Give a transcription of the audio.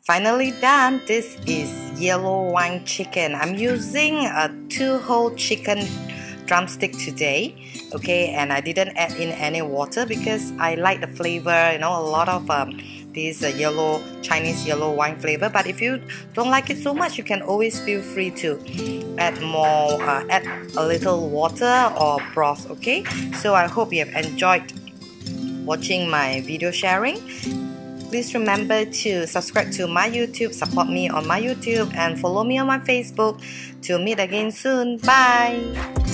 Finally done. This is yellow wine chicken. I'm using a 2-whole chicken drumstick today, okay, and I didn't add in any water because I like the flavor, you know, a lot of this Chinese yellow wine flavor. But if you don't like it so much, you can always feel free to add more, add a little water or broth, okay. So I hope you have enjoyed watching my video sharing. Please remember to subscribe to my YouTube, support me on my YouTube, and follow me on my Facebook. Till meet again soon. Bye!